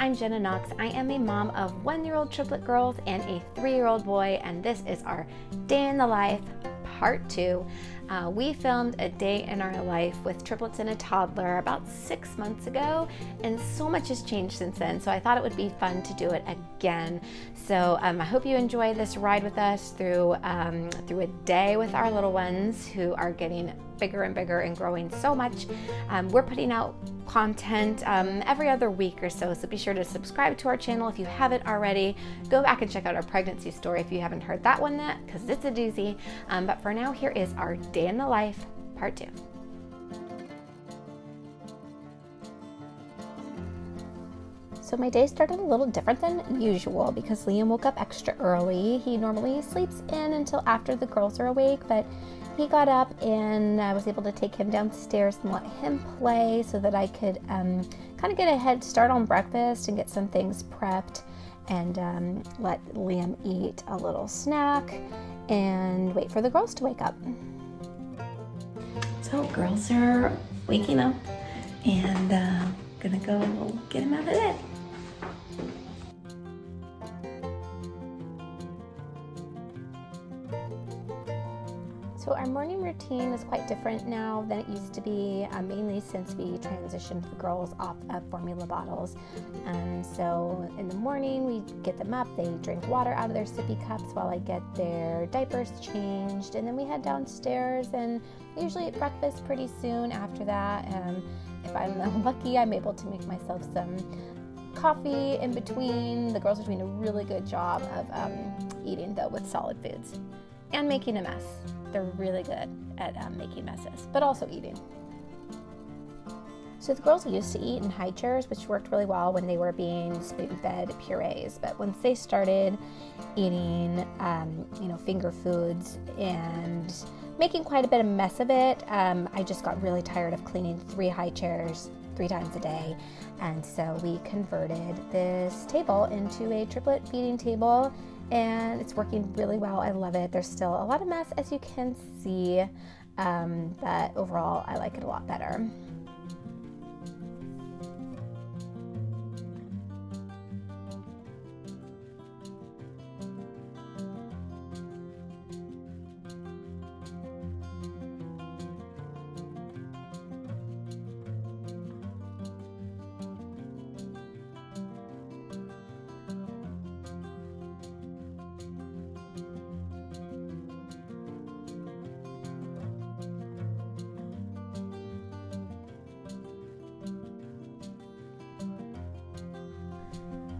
I'm Jenna Knox. I am a mom of 1-year-old triplet girls and a 3-year-old boy, and this is our day in the life, part 2. We filmed a day in our life with triplets and a toddler about 6 months ago, and so much has changed since then, so I thought it would be fun to do it again. So I hope you enjoy this ride with us through a day with our little ones who are getting bigger and bigger and growing so much. We're putting out content every other week or so be sure to subscribe to our channel if you haven't already. Go back and check out our pregnancy story if you haven't heard that one yet, because it's a doozy. But for now, here is our day in the life, part 2. So my day started a little different than usual because Liam woke up extra early. He normally sleeps in until after the girls are awake, but he got up and I was able to take him downstairs and let him play so that I could kind of get a head start on breakfast and get some things prepped and let Liam eat a little snack and wait for the girls to wake up. So girls are waking up and gonna go get him out of bed. So our morning routine is quite different now than it used to be, mainly since we transitioned the girls off of formula bottles. So in the morning we get them up, they drink water out of their sippy cups while I get their diapers changed, and then we head downstairs and usually eat breakfast pretty soon after that. If I'm lucky, I'm able to make myself some coffee in between. The girls are doing a really good job of eating though with solid foods and making a mess. They're really good at making messes, but also eating. So the girls used to eat in high chairs, which worked really well when they were being spoon-fed purees. But once they started eating, finger foods and making quite a bit of mess of it, I just got really tired of cleaning 3 high chairs 3 times a day. And so we converted this table into a triplet feeding table, and it's working really well. I love it. There's still a lot of mess, as you can see, but overall I like it a lot better.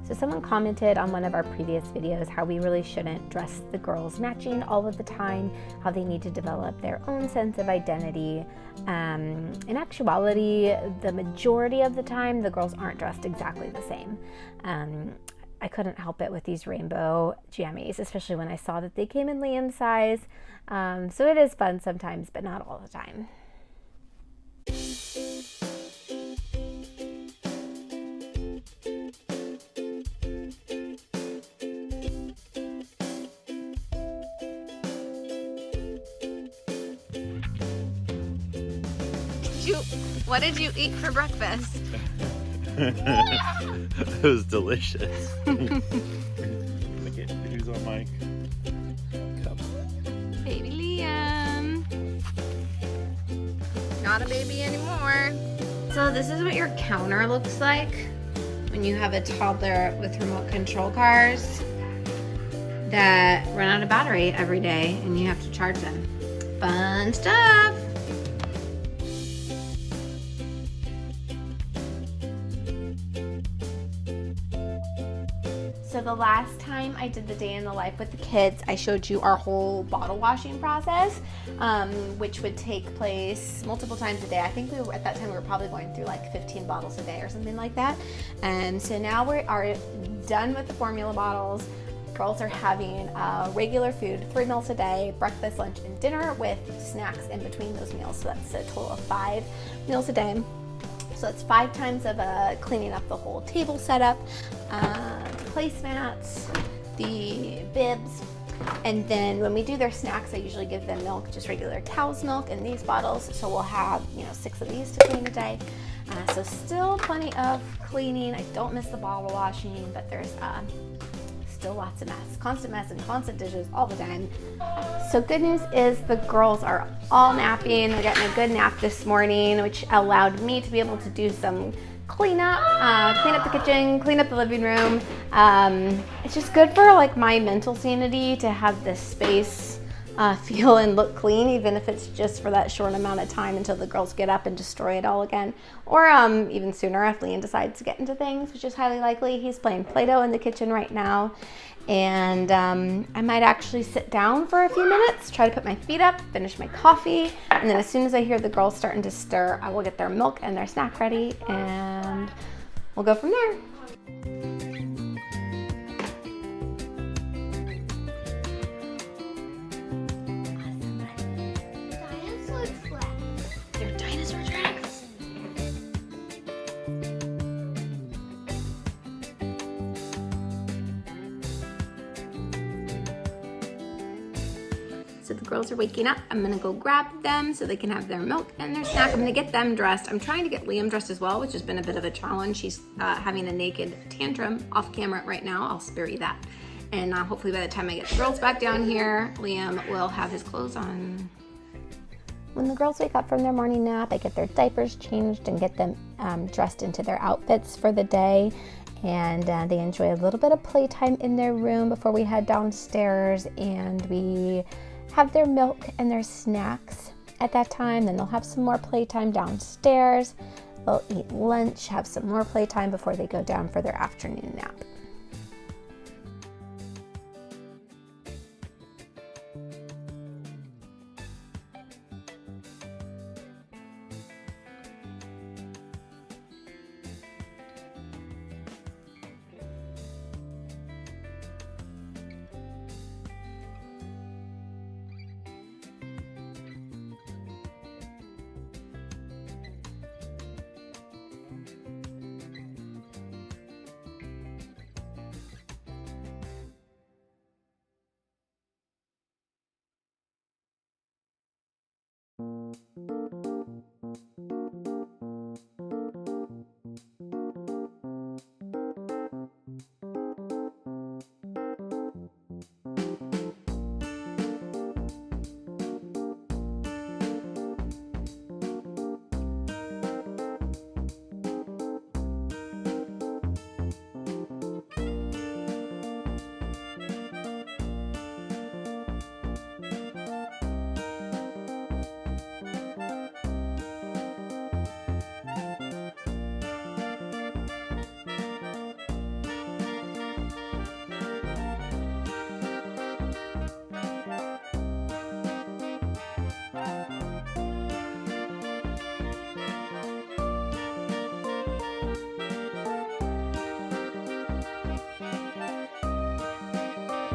So someone commented on one of our previous videos how we really shouldn't dress the girls matching all of the time, how they need to develop their own sense of identity. In actuality, the majority of the time, the girls aren't dressed exactly the same. I couldn't help it with these rainbow jammies, especially when I saw that they came in Liam's size. So it is fun sometimes, but not all the time. What did you eat for breakfast? It was delicious. Look at who's on my cup. Baby Liam. Not a baby anymore. So this is what your counter looks like when you have a toddler with remote control cars that run out of battery every day and you have to charge them. Fun stuff. So the last time I did the day in the life with the kids, I showed you our whole bottle washing process, which would take place multiple times a day. I think at that time we were probably going through like 15 bottles a day or something like that. And so now we are done with the formula bottles. Girls are having regular food, 3 meals a day, breakfast, lunch, and dinner with snacks in between those meals. So that's a total of 5 meals a day. So it's 5 times of cleaning up the whole table setup, placemats, the bibs, And then when we do their snacks, I usually give them milk, just regular cow's milk in these bottles. So we'll have, 6 of these to clean a day. So still plenty of cleaning. I don't miss the bottle washing, but there's still lots of mess and constant dishes all the time. So good news is the girls are all napping. They're getting a good nap this morning, which allowed me to be able to do some clean up the kitchen, clean up the living room. It's just good for like my mental sanity to have this space feel and look clean, even if it's just for that short amount of time until the girls get up and destroy it all again. Or even sooner if Liam decides to get into things, which is highly likely. He's playing Play-Doh in the kitchen right now. And I might actually sit down for a few minutes, try to put my feet up, finish my coffee, and then as soon as I hear the girls starting to stir, I will get their milk and their snack ready, and we'll go from there. They're dinosaur tracks. So the girls are waking up. I'm gonna go grab them so they can have their milk and their snack. I'm gonna get them dressed. I'm trying to get Liam dressed as well, which has been a bit of a challenge. He's having a naked tantrum off camera right now. I'll spare you that. And hopefully by the time I get the girls back down here, Liam will have his clothes on. When the girls wake up from their morning nap, I get their diapers changed and get them dressed into their outfits for the day. And they enjoy a little bit of playtime in their room before we head downstairs, and we have their milk and their snacks at that time. Then they'll have some more playtime downstairs. They'll eat lunch, have some more playtime before they go down for their afternoon nap.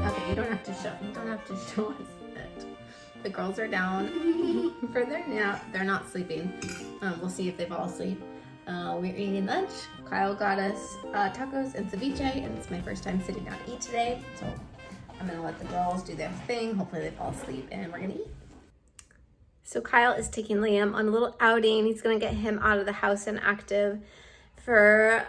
Okay, you don't have to show us that the girls are down for their nap. They're not sleeping. We'll see if they fall asleep. We're eating lunch. Kyle got us tacos and ceviche, and it's my first time sitting down to eat today. So I'm gonna let the girls do their thing. Hopefully they fall asleep, and we're gonna eat. So Kyle is taking Liam on a little outing. He's gonna get him out of the house and active for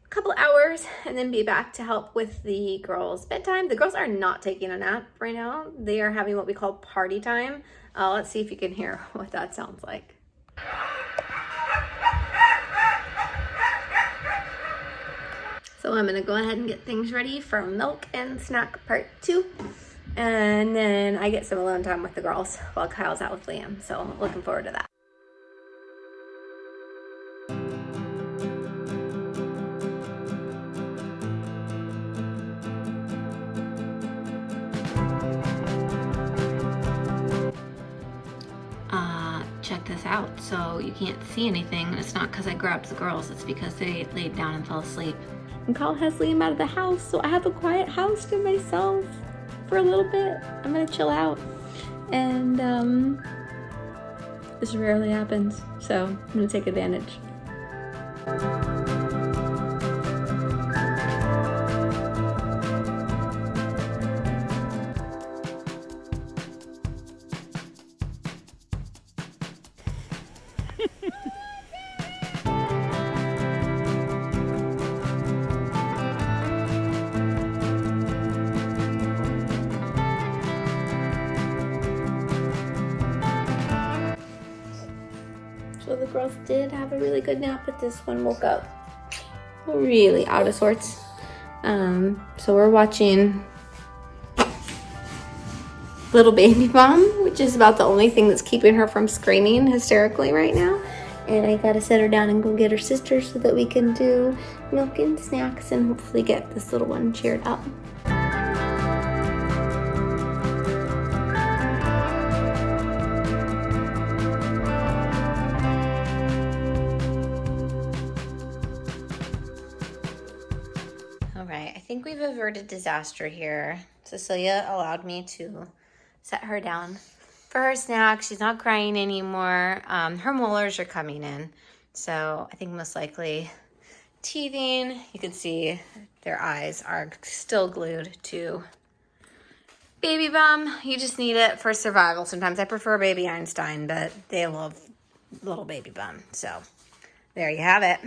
a couple hours and then be back to help with the girls' bedtime. The girls are not taking a nap right now. They are having what we call party time. Let's see if you can hear what that sounds like. So I'm gonna go ahead and get things ready for milk and snack part 2. And then I get some alone time with the girls while Kyle's out with Liam. So I'm looking forward to that. Check this out. So you can't see anything. It's not because I grabbed the girls. It's because they laid down and fell asleep. And Kyle has Liam out of the house, so I have a quiet house to myself for a little bit. I'm gonna chill out. And this rarely happens, so I'm gonna take advantage. So the girls did have a really good nap, but this one woke up really out of sorts. So we're watching Little Baby Bomb, which is about the only thing that's keeping her from screaming hysterically right now. And I gotta set her down and go get her sister so that we can do milk and snacks and hopefully get this little one cheered up. All right, I think we've averted disaster here. Cecilia allowed me to set her down for her snack. She's not crying anymore. Her molars are coming in. So I think most likely teething. You can see their eyes are still glued to Baby Bum. You just need it for survival. Sometimes I prefer Baby Einstein, but they love Little Baby Bum. So there you have it.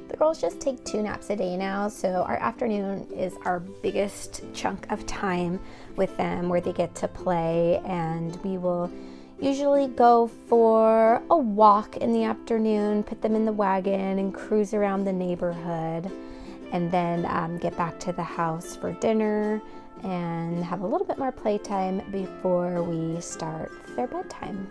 The girls just take 2 naps a day now, so our afternoon is our biggest chunk of time with them where they get to play, and we will usually go for a walk in the afternoon, put them in the wagon and cruise around the neighborhood, and then get back to the house for dinner and have a little bit more playtime before we start their bedtime.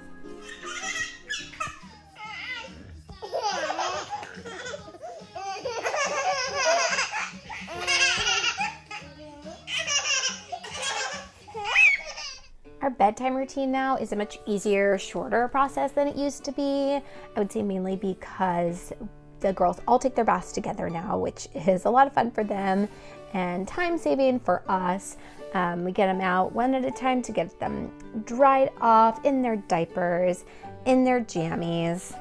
Our bedtime routine now is a much easier, shorter process than it used to be. I would say mainly because the girls all take their baths together now, which is a lot of fun for them and time saving for us. We get them out one at a time to get them dried off in their diapers, in their jammies.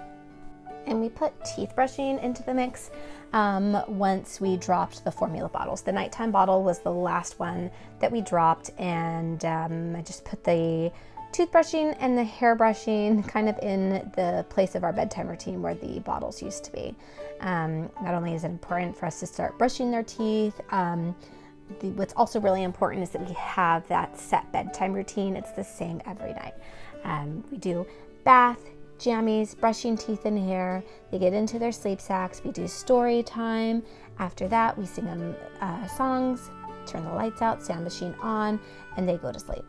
And we put teeth brushing into the mix once we dropped the formula bottles. The nighttime bottle was the last one that we dropped, and I just put the toothbrushing and the hair brushing kind of in the place of our bedtime routine where the bottles used to be. Not only is it important for us to start brushing their teeth, what's also really important is that we have that set bedtime routine. It's the same every night. We do bath, jammies, brushing teeth and hair. They get into their sleep sacks. We do story time. After that, we sing them songs, turn the lights out, sound machine on, and they go to sleep.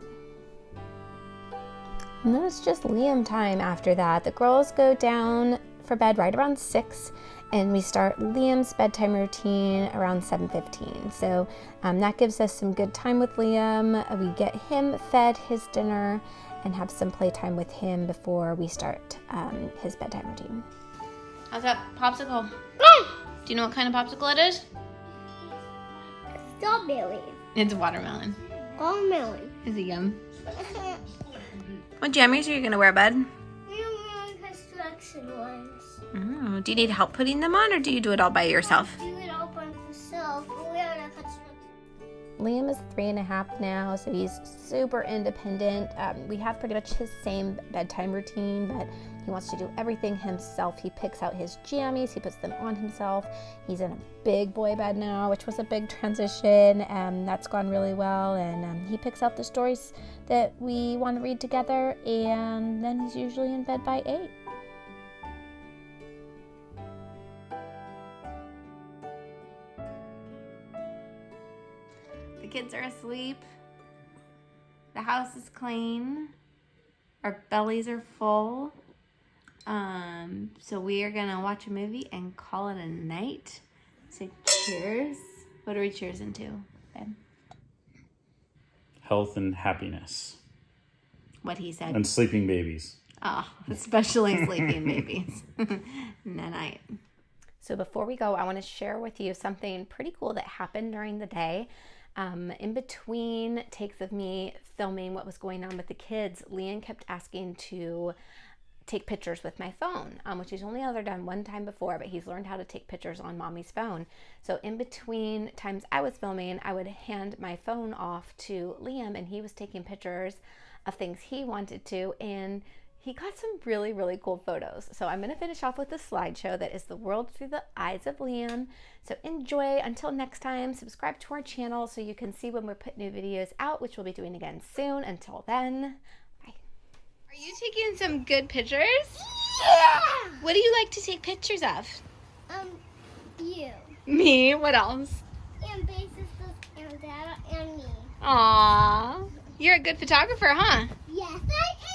And then it's just Liam time after that. The girls go down for bed right around 6, and we start Liam's bedtime routine around 7:15. So that gives us some good time with Liam. We get him fed his dinner and have some playtime with him before we start his bedtime routine. How's that popsicle? Do you know what kind of popsicle it is? Strawberry. It's watermelon. Watermelon. Is it yum? What jammies are you gonna wear, bud? Construction ones. Oh, do you need help putting them on, or do you do it all by yourself? Do it all by myself. We are the construction. Liam is 3.5 now, so he's super independent. We have pretty much his same bedtime routine, but he wants to do everything himself. He picks out his jammies, he puts them on himself. He's in a big boy bed now, which was a big transition, and that's gone really well. And he picks out the stories that we want to read together, and then he's usually in bed by 8. The kids are asleep. The house is clean. Our bellies are full. So we are gonna watch a movie and call it a night. Say cheers. What are we cheers into, babe? Health and happiness. What he said. And sleeping babies. Oh, especially sleeping babies. Night. So before we go, I want to share with you something pretty cool that happened during the day. In between takes of me filming what was going on with the kids, Leon kept asking to take pictures with my phone, which he's only ever done one time before, but he's learned how to take pictures on mommy's phone. So in between times I was filming, I would hand my phone off to Liam, and he was taking pictures of things he wanted to, and he got some really, really cool photos. So I'm going to finish off with the slideshow that is the world through the eyes of Liam. So enjoy. Until next time, subscribe to our channel so you can see when we put new videos out, which we'll be doing again soon. Until then, bye. Are you taking some good pictures? Yeah! What do you like to take pictures of? You. Me? What else? And Big Sisters and Dad and me. Aww. You're a good photographer, huh? Yes, I am.